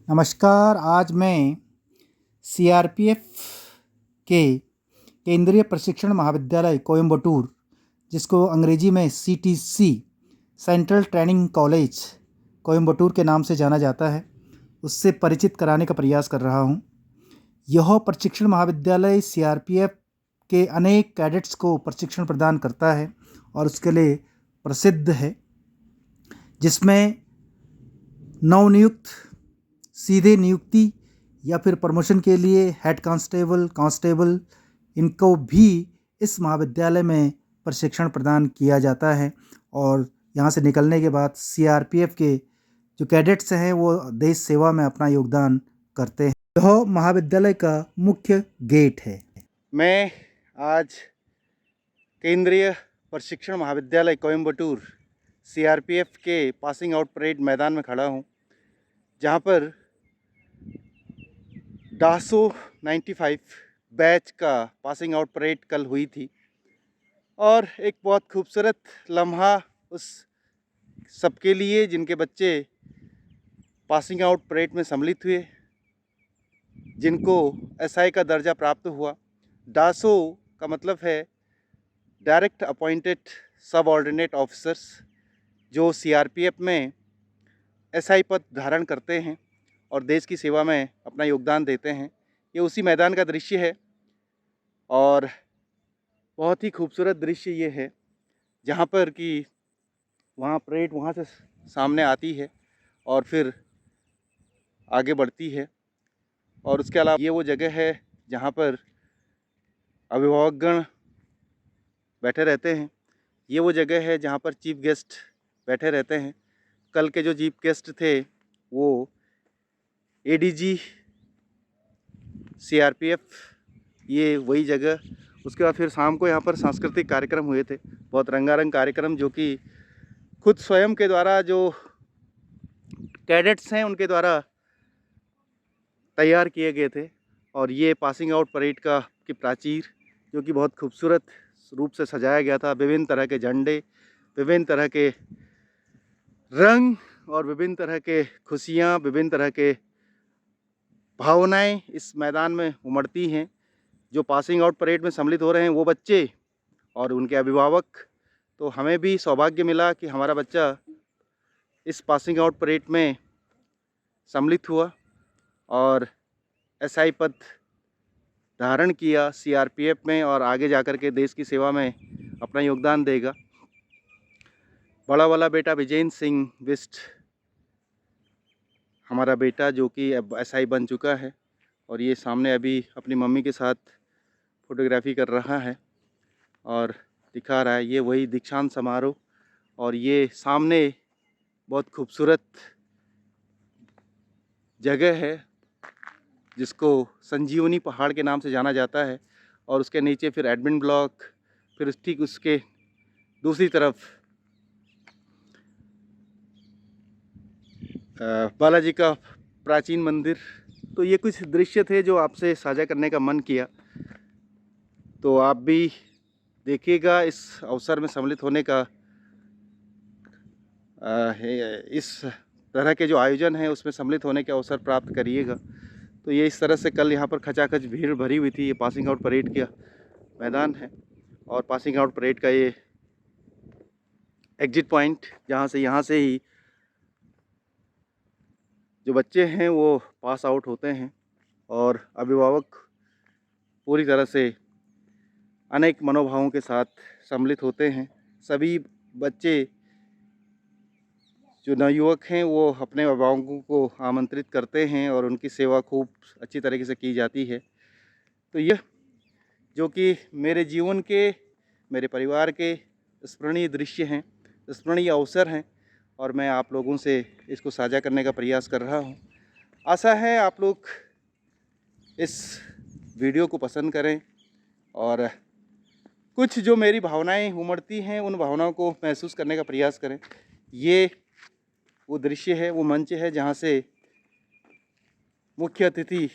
नमस्कार। आज मैं सीआरपीएफ के केंद्रीय प्रशिक्षण महाविद्यालय कोयंबटूर, जिसको अंग्रेजी में CTC central training college Coimbatore के नाम से जाना जाता है, उससे परिचित कराने का प्रयास कर रहा हूँ। यह प्रशिक्षण महाविद्यालय सीआरपीएफ के अनेक कैडेट्स को प्रशिक्षण प्रदान करता है और उसके लिए प्रसिद्ध है, जिसमें नवनियुक्त सीधे नियुक्ति या फिर प्रमोशन के लिए हेड कांस्टेबल इनको भी इस महाविद्यालय में प्रशिक्षण प्रदान किया जाता है। और यहाँ से निकलने के बाद सीआरपीएफ के जो कैडेट्स हैं वो देश सेवा में अपना योगदान करते हैं। यह महाविद्यालय का मुख्य गेट है। मैं आज केंद्रीय प्रशिक्षण महाविद्यालय कोयंबटूर सीआरपीएफ के पासिंग आउट परेड मैदान में खड़ा हूँ, जहाँ पर डासो 95 बैच का पासिंग आउट परेड कल हुई थी और एक बहुत खूबसूरत लम्हा उस सबके लिए जिनके बच्चे पासिंग आउट परेड में सम्मिलित हुए, जिनको एसआई का दर्जा प्राप्त हुआ। डासो का मतलब है डायरेक्ट अपॉइंटेड सब ऑर्डिनेट ऑफिसर्स, जो सीआरपीएफ में एसआई पद धारण करते हैं और देश की सेवा में अपना योगदान देते हैं। ये उसी मैदान का दृश्य है और बहुत ही खूबसूरत दृश्य ये है, जहाँ पर कि वहाँ परेड वहाँ से सामने आती है और फिर आगे बढ़ती है। और उसके अलावा ये वो जगह है जहाँ पर अभिभावकगण बैठे रहते हैं। ये वो जगह है जहाँ पर चीफ गेस्ट बैठे रहते हैं। कल के जो चीफ गेस्ट थे वो एडीजी सीआरपीएफ, ये वही जगह। उसके बाद फिर शाम को यहाँ पर सांस्कृतिक कार्यक्रम हुए थे, बहुत रंगारंग कार्यक्रम, जो कि खुद स्वयं के द्वारा जो कैडेट्स हैं उनके द्वारा तैयार किए गए थे। और ये पासिंग आउट परेड की प्राचीर, जो कि बहुत खूबसूरत रूप से सजाया गया था। विभिन्न तरह के झंडे, विभिन्न तरह के रंग और विभिन्न तरह के खुशियाँ, विभिन्न तरह के भावनाएं इस मैदान में उमड़ती हैं। जो पासिंग आउट परेड में सम्मिलित हो रहे हैं वो बच्चे और उनके अभिभावक। तो हमें भी सौभाग्य मिला कि हमारा बच्चा इस पासिंग आउट परेड में सम्मिलित हुआ और एसआई पद धारण किया सीआरपीएफ में, और आगे जाकर के देश की सेवा में अपना योगदान देगा। बड़ा वाला बेटा विजेंद्र सिंह बिष्ट, हमारा बेटा, जो कि अब एसआई बन चुका है और ये सामने अभी अपनी मम्मी के साथ फोटोग्राफी कर रहा है और दिखा रहा है। ये वही दीक्षांत समारोह, और ये सामने बहुत खूबसूरत जगह है जिसको संजीवनी पहाड़ के नाम से जाना जाता है। और उसके नीचे फिर एडमिन ब्लॉक, फिर ठीक उसके दूसरी तरफ बालाजी का प्राचीन मंदिर। तो ये कुछ दृश्य थे जो आपसे साझा करने का मन किया। तो आप भी देखिएगा, इस अवसर में सम्मिलित होने का इस तरह के जो आयोजन है उसमें सम्मिलित होने के अवसर प्राप्त करिएगा। तो ये इस तरह से कल यहाँ पर खचाखच भीड़ भरी हुई थी। ये पासिंग आउट परेड का मैदान है और पासिंग आउट परेड का ये एग्जिट पॉइंट, जहाँ से ही जो बच्चे हैं वो पास आउट होते हैं और अभिभावक पूरी तरह से अनेक मनोभावों के साथ सम्मिलित होते हैं। सभी बच्चे जो नवयुवक हैं वो अपने अभिभावकों को आमंत्रित करते हैं और उनकी सेवा खूब अच्छी तरीके से की जाती है। तो यह जो कि मेरे जीवन के, मेरे परिवार के स्मरणीय दृश्य हैं, स्मरणीय अवसर हैं, और मैं आप लोगों से इसको साझा करने का प्रयास कर रहा हूँ। आशा है आप लोग इस वीडियो को पसंद करें और कुछ जो मेरी भावनाएं उमड़ती हैं उन भावनाओं को महसूस करने का प्रयास करें। ये वो दृश्य है, वो मंच है जहाँ से मुख्य अतिथि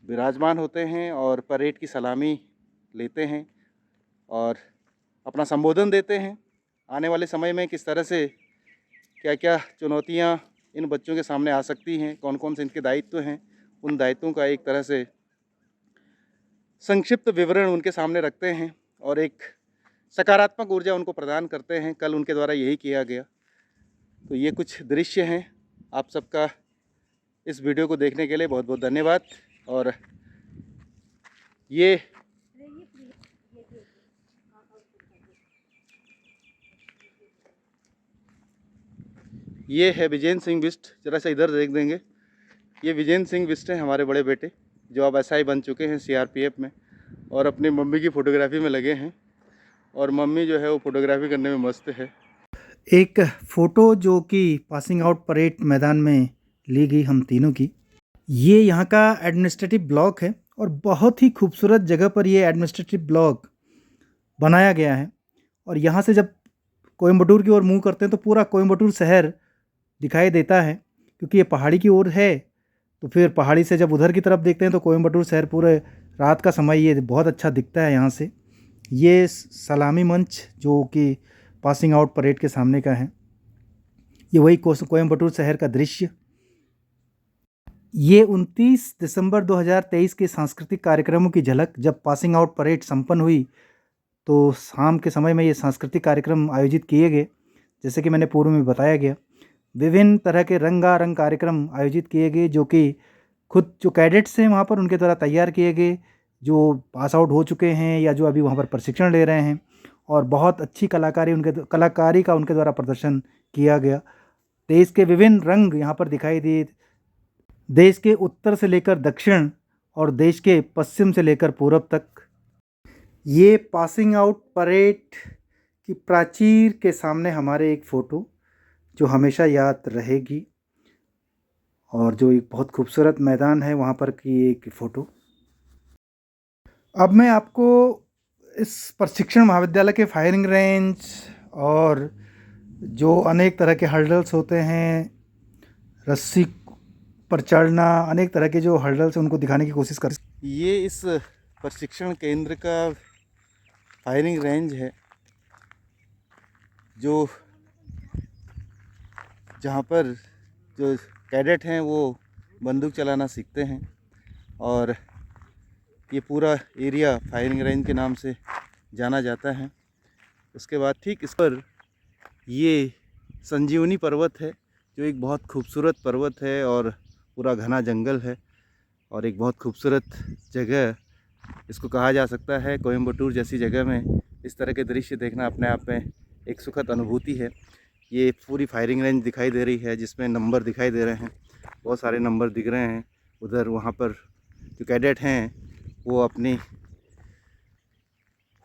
विराजमान होते हैं और परेड की सलामी लेते हैं और अपना संबोधन देते हैं। आने वाले समय में किस तरह से क्या क्या चुनौतियाँ इन बच्चों के सामने आ सकती हैं, कौन कौन से इनके दायित्व हैं, उन दायित्वों का एक तरह से संक्षिप्त विवरण उनके सामने रखते हैं और एक सकारात्मक ऊर्जा उनको प्रदान करते हैं। कल उनके द्वारा यही किया गया। तो ये कुछ दृश्य हैं। आप सबका इस वीडियो को देखने के लिए बहुत बहुत धन्यवाद। और ये है विजेंद्र सिंह बिष्ट। ज़रा सा इधर देख देंगे। ये विजेंद्र सिंह बिष्ट हैं, हमारे बड़े बेटे, जो अब एसआई बन चुके हैं सीआरपीएफ में, और अपनी मम्मी की फ़ोटोग्राफी में लगे हैं। और मम्मी जो है वो फ़ोटोग्राफी करने में मस्त है। एक फ़ोटो जो कि पासिंग आउट परेड मैदान में ली गई हम तीनों की। ये यहाँ का एडमिनिस्ट्रेटिव ब्लॉक है और बहुत ही खूबसूरत जगह पर ये एडमिनिस्ट्रेटिव ब्लॉक बनाया गया है। और यहाँ से जब कोयम्बटूर की ओर मूव करते हैं तो पूरा कोयम्बटूर शहर दिखाई देता है, क्योंकि ये पहाड़ी की ओर है। तो फिर पहाड़ी से जब उधर की तरफ देखते हैं तो कोयम्बटूर शहर पूरे रात का समय ये बहुत अच्छा दिखता है यहाँ से। ये सलामी मंच जो कि पासिंग आउट परेड के सामने का है, ये वही कोयम्बटूर शहर का दृश्य। ये 29 दिसंबर 2023 के सांस्कृतिक कार्यक्रमों की झलक। जब पासिंग आउट परेड संपन्न हुई तो शाम के समय में ये सांस्कृतिक कार्यक्रम आयोजित किए गए। जैसे कि मैंने पूर्व में बताया गया, विभिन्न तरह के रंगारंग कार्यक्रम आयोजित किए गए, जो कि खुद जो कैडेट्स हैं वहाँ पर उनके द्वारा तैयार किए गए, जो पास आउट हो चुके हैं या जो अभी वहाँ पर प्रशिक्षण ले रहे हैं। और बहुत अच्छी कलाकारी का उनके द्वारा प्रदर्शन किया गया। देश के विभिन्न रंग यहाँ पर दिखाई दिए, देश के उत्तर से लेकर दक्षिण और देश के पश्चिम से लेकर पूरब तक। ये पासिंग आउट परेड की प्राचीर के सामने हमारे एक फ़ोटो जो हमेशा याद रहेगी, और जो एक बहुत खूबसूरत मैदान है वहाँ पर की एक फ़ोटो। अब मैं आपको इस प्रशिक्षण महाविद्यालय के फायरिंग रेंज और जो अनेक तरह के हर्डल्स होते हैं, रस्सी पर चढ़ना, अनेक तरह के जो हर्डल्स हैं उनको दिखाने की कोशिश कर। ये इस प्रशिक्षण केंद्र का फायरिंग रेंज है, जो जहाँ पर जो कैडेट हैं वो बंदूक चलाना सीखते हैं। और ये पूरा एरिया फायरिंग रेंज के नाम से जाना जाता है। उसके बाद ठीक इस पर ये संजीवनी पर्वत है, जो एक बहुत खूबसूरत पर्वत है और पूरा घना जंगल है और एक बहुत खूबसूरत जगह इसको कहा जा सकता है। कोयम्बटूर जैसी जगह में इस तरह के दृश्य देखना अपने आप में एक सुखद अनुभूति है। ये पूरी फायरिंग रेंज दिखाई दे रही है, जिसमें नंबर दिखाई दे रहे हैं, बहुत सारे नंबर दिख रहे हैं। उधर वहाँ पर जो कैडेट हैं वो अपनी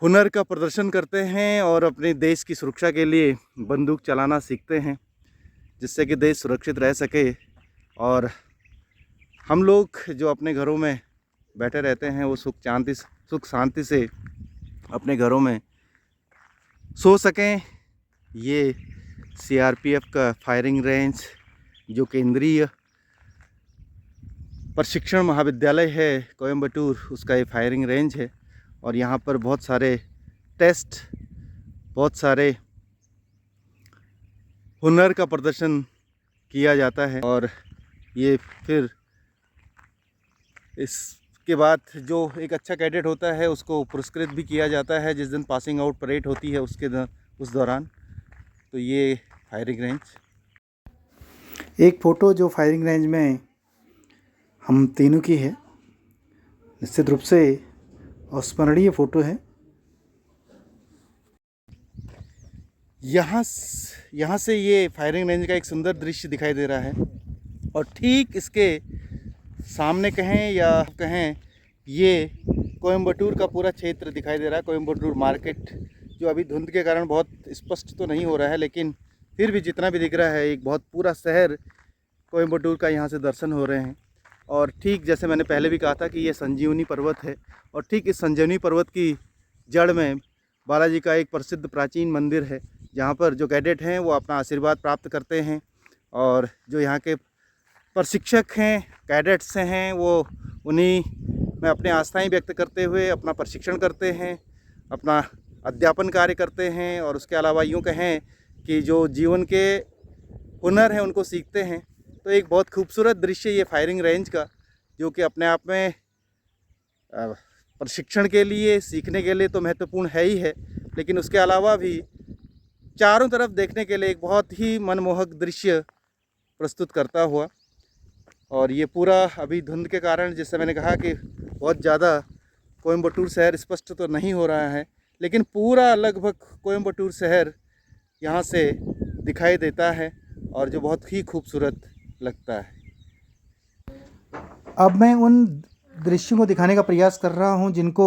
हुनर का प्रदर्शन करते हैं और अपने देश की सुरक्षा के लिए बंदूक चलाना सीखते हैं, जिससे कि देश सुरक्षित रह सके। और हम लोग जो अपने घरों में बैठे रहते हैं वो सुख शांति से अपने घरों में सो सकें। ये सीआरपीएफ का फायरिंग रेंज जो केंद्रीय प्रशिक्षण महाविद्यालय है कोयम्बटूर, उसका ये फायरिंग रेंज है। और यहाँ पर बहुत सारे टेस्ट, बहुत सारे हुनर का प्रदर्शन किया जाता है। और ये फिर इसके बाद जो एक अच्छा कैडेट होता है उसको पुरस्कृत भी किया जाता है जिस दिन पासिंग आउट परेड होती है उस दौरान। तो ये फायरिंग रेंज, एक फ़ोटो जो फायरिंग रेंज में हम तीनों की है, निश्चित रूप से अविस्मरणीय फ़ोटो है। यहाँ से ये फायरिंग रेंज का एक सुंदर दृश्य दिखाई दे रहा है। और ठीक इसके सामने कहें या कहें, ये कोयम्बटूर का पूरा क्षेत्र दिखाई दे रहा है। कोयम्बटूर मार्केट, जो अभी धुंध के कारण बहुत स्पष्ट तो नहीं हो रहा है, लेकिन फिर भी जितना भी दिख रहा है, एक बहुत पूरा शहर कोयम्बटूर का यहाँ से दर्शन हो रहे हैं। और ठीक जैसे मैंने पहले भी कहा था कि ये संजीवनी पर्वत है, और ठीक इस संजीवनी पर्वत की जड़ में बालाजी का एक प्रसिद्ध प्राचीन मंदिर है, जहाँ पर जो कैडेट हैं वो अपना आशीर्वाद प्राप्त करते हैं। और जो यहाँ के प्रशिक्षक हैं, कैडेट्स हैं, वो उन्हीं में अपने आस्थाएं व्यक्त करते हुए अपना प्रशिक्षण करते हैं, अपना अध्यापन कार्य करते हैं। और उसके अलावा यूँ कहें कि जो जीवन के हुनर हैं उनको सीखते हैं। तो एक बहुत खूबसूरत दृश्य ये फायरिंग रेंज का, जो कि अपने आप में प्रशिक्षण के लिए, सीखने के लिए तो महत्वपूर्ण है ही है, लेकिन उसके अलावा भी चारों तरफ देखने के लिए एक बहुत ही मनमोहक दृश्य प्रस्तुत करता हुआ। और ये पूरा अभी धुंध के कारण, जैसे मैंने कहा कि बहुत ज़्यादा कोयम्बटूर शहर स्पष्ट तो नहीं हो रहा है, लेकिन पूरा लगभग कोयम्बटूर शहर यहाँ से दिखाई देता है और जो बहुत ही खूबसूरत लगता है। अब मैं उन दृश्यों को दिखाने का प्रयास कर रहा हूं जिनको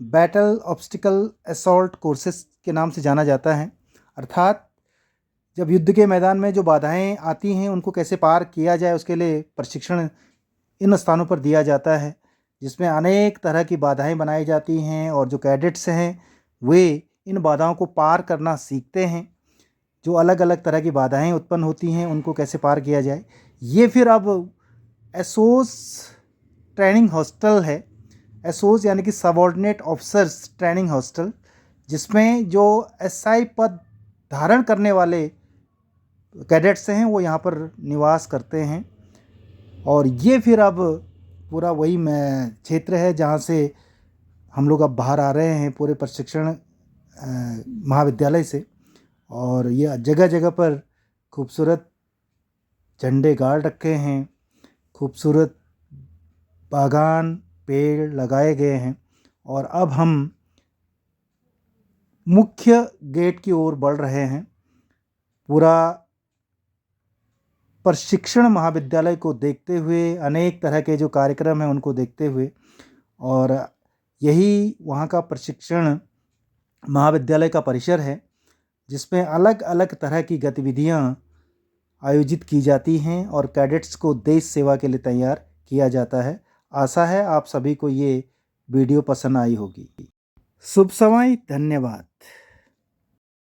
बैटल ऑब्स्टिकल असॉल्ट कोर्सेस के नाम से जाना जाता है, अर्थात जब युद्ध के मैदान में जो बाधाएं आती हैं उनको कैसे पार किया जाए, उसके लिए प्रशिक्षण इन स्थानों पर दिया जाता है, जिसमें अनेक तरह की बाधाएं बनाई जाती हैं और जो कैडेट्स हैं वे इन बाधाओं को पार करना सीखते हैं। जो अलग अलग तरह की बाधाएं उत्पन्न होती हैं उनको कैसे पार किया जाए, ये फिर अब एसोस ट्रेनिंग हॉस्टल है। एसोस यानी कि सबऑर्डिनेट ऑफिसर्स ट्रेनिंग हॉस्टल, जिसमें जो एसआई पद धारण करने वाले कैडेट्स हैं वो यहाँ पर निवास करते हैं। और ये फिर अब पूरा वही क्षेत्र है जहाँ से हम लोग अब बाहर आ रहे हैं पूरे प्रशिक्षण महाविद्यालय से। और ये जगह जगह पर खूबसूरत झंडे गाड़ रखे हैं, खूबसूरत बागान पेड़ लगाए गए हैं। और अब हम मुख्य गेट की ओर बढ़ रहे हैं, पूरा प्रशिक्षण महाविद्यालय को देखते हुए, अनेक तरह के जो कार्यक्रम हैं उनको देखते हुए। और यही वहाँ का प्रशिक्षण महाविद्यालय का परिसर है, जिसमें अलग अलग तरह की गतिविधियाँ आयोजित की जाती हैं और कैडेट्स को देश सेवा के लिए तैयार किया जाता है। आशा है आप सभी को ये वीडियो पसंद आई होगी। शुभ समय, धन्यवाद।